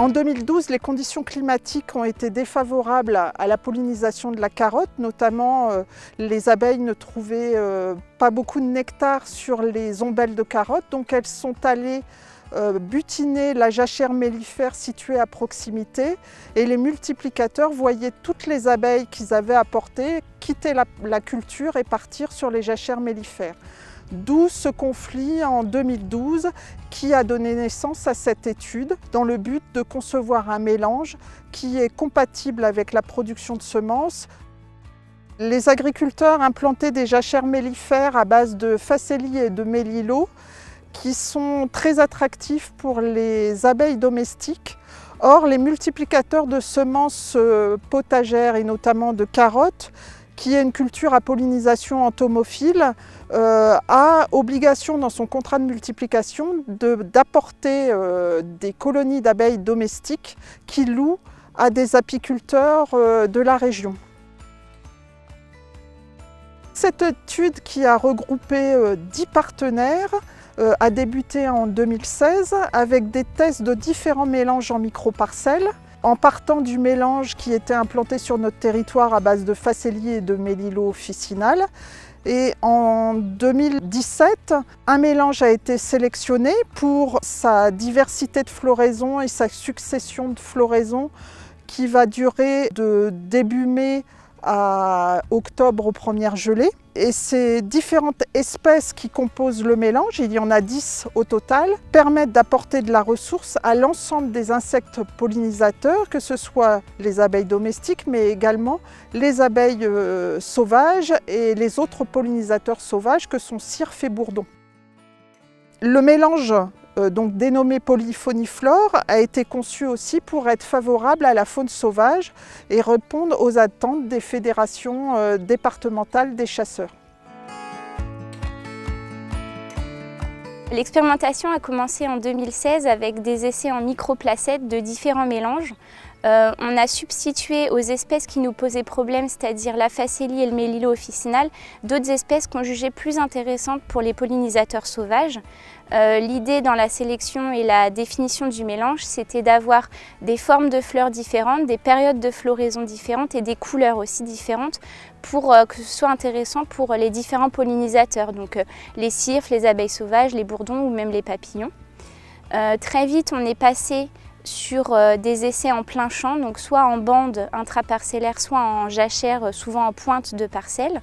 En 2012, les conditions climatiques ont été défavorables à la pollinisation de la carotte, notamment les abeilles ne trouvaient pas beaucoup de nectar sur les ombelles de carottes, donc elles sont allées butiner la jachère mellifère située à proximité et les multiplicateurs voyaient toutes les abeilles qu'ils avaient apportées quitter la culture et partir sur les jachères mellifères. D'où ce conflit en 2012 qui a donné naissance à cette étude dans le but de concevoir un mélange qui est compatible avec la production de semences. Les agriculteurs implantaient des jachères mellifères à base de facélie et de mélilo qui sont très attractifs pour les abeilles domestiques. Or, les multiplicateurs de semences potagères et notamment de carottes, qui est une culture à pollinisation entomophile, a obligation dans son contrat de multiplication d'apporter des colonies d'abeilles domestiques qui louent à des apiculteurs de la région. Cette étude qui a regroupé 10 partenaires a débuté en 2016 avec des tests de différents mélanges en micro-parcelles. En partant du mélange qui était implanté sur notre territoire à base de facélie et de mélilo officinal. Et en 2017, un mélange a été sélectionné pour sa diversité de floraison et sa succession de floraison qui va durer de début mai à octobre aux premières gelées. Et ces différentes espèces qui composent le mélange, il y en a 10 au total, permettent d'apporter de la ressource à l'ensemble des insectes pollinisateurs, que ce soit les abeilles domestiques, mais également les abeilles sauvages et les autres pollinisateurs sauvages que sont cirfe et bourdon. Le mélange donc dénommé polyphoniflore, a été conçu aussi pour être favorable à la faune sauvage et répondre aux attentes des fédérations départementales des chasseurs. L'expérimentation a commencé en 2016 avec des essais en microplacettes de différents mélanges. On a substitué aux espèces qui nous posaient problème, c'est-à-dire la facélie et le mélilo officinal, d'autres espèces qu'on jugeait plus intéressantes pour les pollinisateurs sauvages. L'idée dans la sélection et la définition du mélange, c'était d'avoir des formes de fleurs différentes, des périodes de floraison différentes et des couleurs aussi différentes pour que ce soit intéressant pour les différents pollinisateurs, donc les cirfes, les abeilles sauvages, les bourdons ou même les papillons. Très vite, on est passé sur des essais en plein champ, donc soit en bande intraparcellaire, soit en jachère, souvent en pointe de parcelle,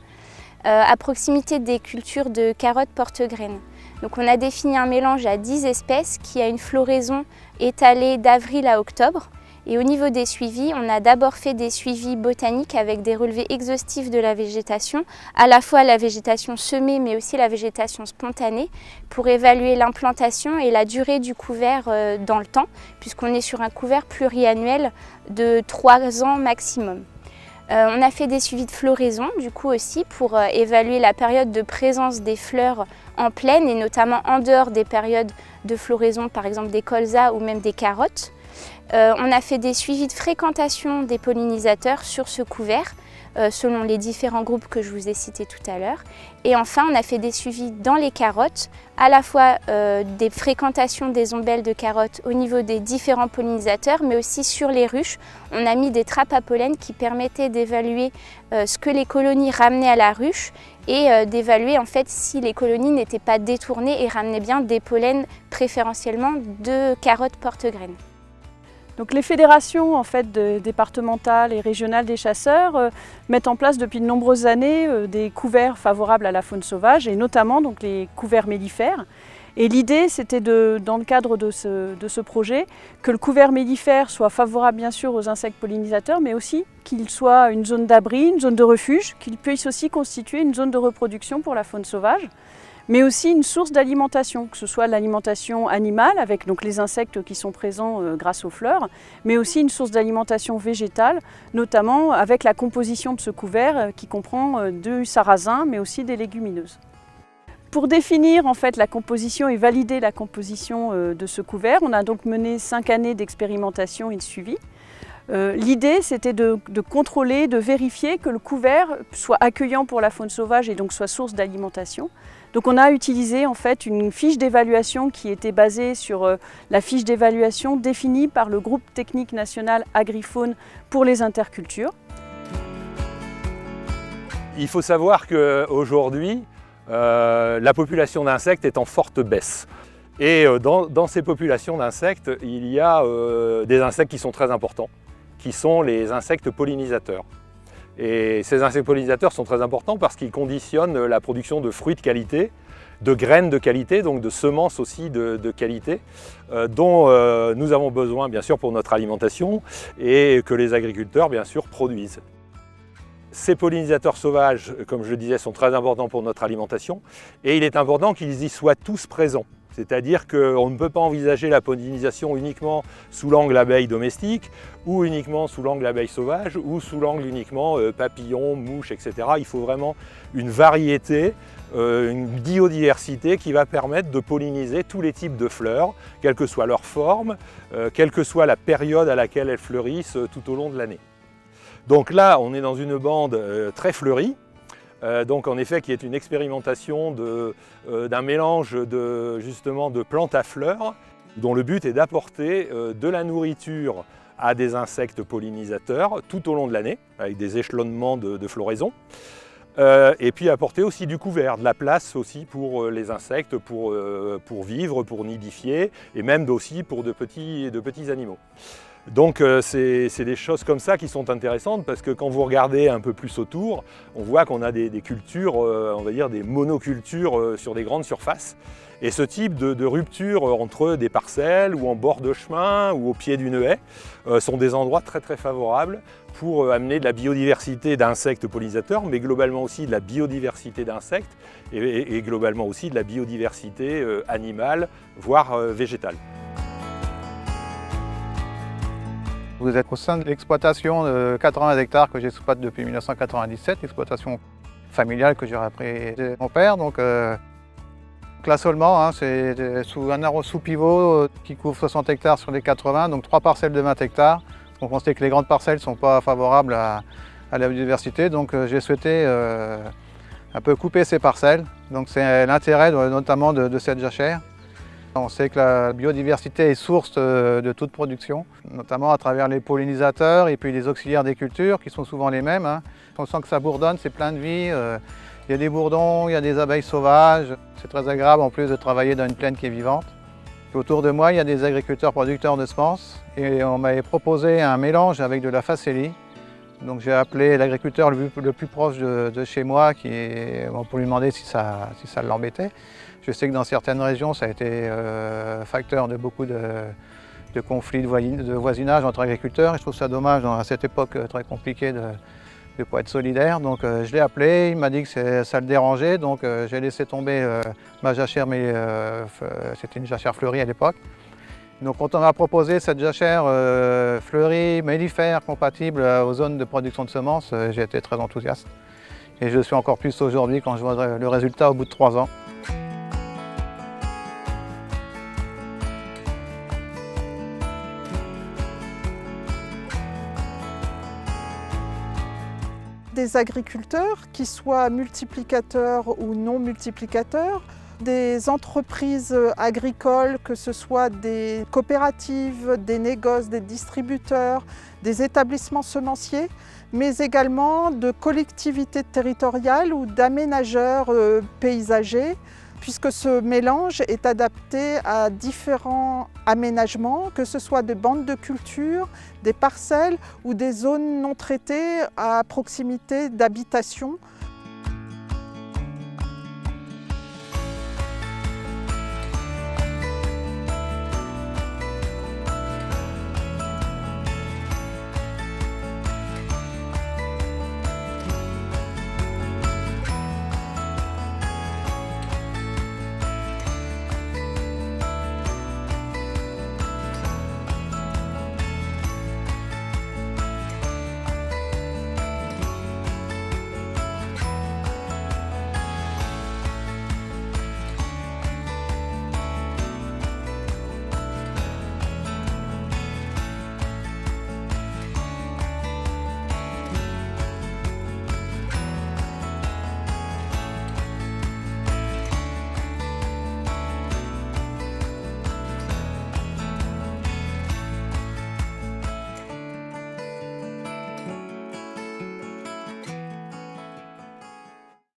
à proximité des cultures de carottes porte-graines. Donc on a défini un mélange à 10 espèces qui a une floraison étalée d'avril à octobre. Et au niveau des suivis, on a d'abord fait des suivis botaniques avec des relevés exhaustifs de la végétation, à la fois la végétation semée mais aussi la végétation spontanée, pour évaluer l'implantation et la durée du couvert dans le temps, puisqu'on est sur un couvert pluriannuel de 3 ans maximum. On a fait des suivis de floraison du coup aussi pour évaluer la période de présence des fleurs en plaine et notamment en dehors des périodes de floraison, par exemple des colzas ou même des carottes. On a fait des suivis de fréquentation des pollinisateurs sur ce couvert selon les différents groupes que je vous ai cités tout à l'heure. Et enfin, on a fait des suivis dans les carottes, à la fois des fréquentations des ombelles de carottes au niveau des différents pollinisateurs, mais aussi sur les ruches. On a mis des trappes à pollen qui permettaient d'évaluer ce que les colonies ramenaient à la ruche et d'évaluer en fait si les colonies n'étaient pas détournées et ramenaient bien des pollens préférentiellement de carottes porte-graines. Donc les fédérations en fait, départementales et régionales des chasseurs mettent en place depuis de nombreuses années des couverts favorables à la faune sauvage et notamment donc, les couverts mellifères. Et l'idée c'était dans le cadre de ce projet que le couvert mellifère soit favorable bien sûr aux insectes pollinisateurs mais aussi qu'il soit une zone d'abri, une zone de refuge, qu'il puisse aussi constituer une zone de reproduction pour la faune sauvage, mais aussi une source d'alimentation, que ce soit l'alimentation animale avec donc les insectes qui sont présents grâce aux fleurs, mais aussi une source d'alimentation végétale, notamment avec la composition de ce couvert qui comprend du sarrasin, mais aussi des légumineuses. Pour définir en fait la composition et valider la composition de ce couvert, on a donc mené 5 années d'expérimentation et de suivi. L'idée, c'était de contrôler, de vérifier que le couvert soit accueillant pour la faune sauvage et donc soit source d'alimentation. Donc on a utilisé en fait une fiche d'évaluation qui était basée sur la fiche d'évaluation définie par le groupe technique national Agrifaune pour les intercultures. Il faut savoir qu'aujourd'hui, la population d'insectes est en forte baisse. Et dans ces populations d'insectes, il y a des insectes qui sont très importants, qui sont les insectes pollinisateurs. Et ces insectes pollinisateurs sont très importants parce qu'ils conditionnent la production de fruits de qualité, de graines de qualité, donc de semences aussi de qualité, dont nous avons besoin bien sûr pour notre alimentation et que les agriculteurs bien sûr produisent. Ces pollinisateurs sauvages, comme je le disais, sont très importants pour notre alimentation et il est important qu'ils y soient tous présents. C'est-à-dire qu'on ne peut pas envisager la pollinisation uniquement sous l'angle abeille domestique ou uniquement sous l'angle abeille sauvage ou sous l'angle uniquement papillons, mouches, etc. Il faut vraiment une variété, une biodiversité qui va permettre de polliniser tous les types de fleurs, quelle que soit leur forme, quelle que soit la période à laquelle elles fleurissent tout au long de l'année. Donc là, on est dans une bande très fleurie. Donc en effet qui est une expérimentation d'un mélange justement de plantes à fleurs dont le but est d'apporter de la nourriture à des insectes pollinisateurs tout au long de l'année avec des échelonnements de floraison et puis apporter aussi du couvert, de la place aussi pour les insectes pour vivre, pour nidifier et même aussi pour de petits animaux. Donc c'est des choses comme ça qui sont intéressantes parce que quand vous regardez un peu plus autour, on voit qu'on a des cultures, on va dire des monocultures sur des grandes surfaces. Et ce type de rupture entre des parcelles ou en bord de chemin ou au pied d'une haie sont des endroits très très favorables pour amener de la biodiversité d'insectes pollinisateurs, mais globalement aussi de la biodiversité d'insectes et globalement aussi de la biodiversité animale, voire végétale. Vous êtes au sein de l'exploitation de 80 hectares que j'exploite depuis 1997, l'exploitation familiale que j'ai repris de mon père. Donc l'assolement, hein, c'est sous un arbre sous pivot qui couvre 60 hectares sur les 80, donc 3 parcelles de 20 hectares. On constate que les grandes parcelles ne sont pas favorables à la biodiversité, donc j'ai souhaité un peu couper ces parcelles. Donc c'est l'intérêt notamment de cette jachère. On sait que la biodiversité est source de toute production, notamment à travers les pollinisateurs et puis les auxiliaires des cultures qui sont souvent les mêmes. Hein. On sent que ça bourdonne, c'est plein de vie. Il y a des bourdons, il y a des abeilles sauvages. C'est très agréable en plus de travailler dans une plaine qui est vivante. Puis autour de moi, il y a des agriculteurs producteurs de semences et on m'avait proposé un mélange avec de la facélie. Donc j'ai appelé l'agriculteur le plus proche de chez moi pour lui demander si ça l'embêtait. Je sais que dans certaines régions, ça a été facteur de beaucoup de conflits de voisinage entre agriculteurs. Et je trouve ça dommage à cette époque très compliquée de ne pas être solidaire. Donc je l'ai appelé, il m'a dit que ça le dérangeait. Donc j'ai laissé tomber ma jachère, mais c'était une jachère fleurie à l'époque. Donc quand on m'a proposé cette jachère fleurie, mellifère, compatible aux zones de production de semences, j'ai été très enthousiaste. Et je le suis encore plus aujourd'hui quand je vois le résultat au bout de 3 ans. Des agriculteurs, qui soient multiplicateurs ou non multiplicateurs, des entreprises agricoles, que ce soit des coopératives, des négoces, des distributeurs, des établissements semenciers, mais également de collectivités territoriales ou d'aménageurs paysagers, puisque ce mélange est adapté à différents aménagements, que ce soit des bandes de culture, des parcelles ou des zones non traitées à proximité d'habitations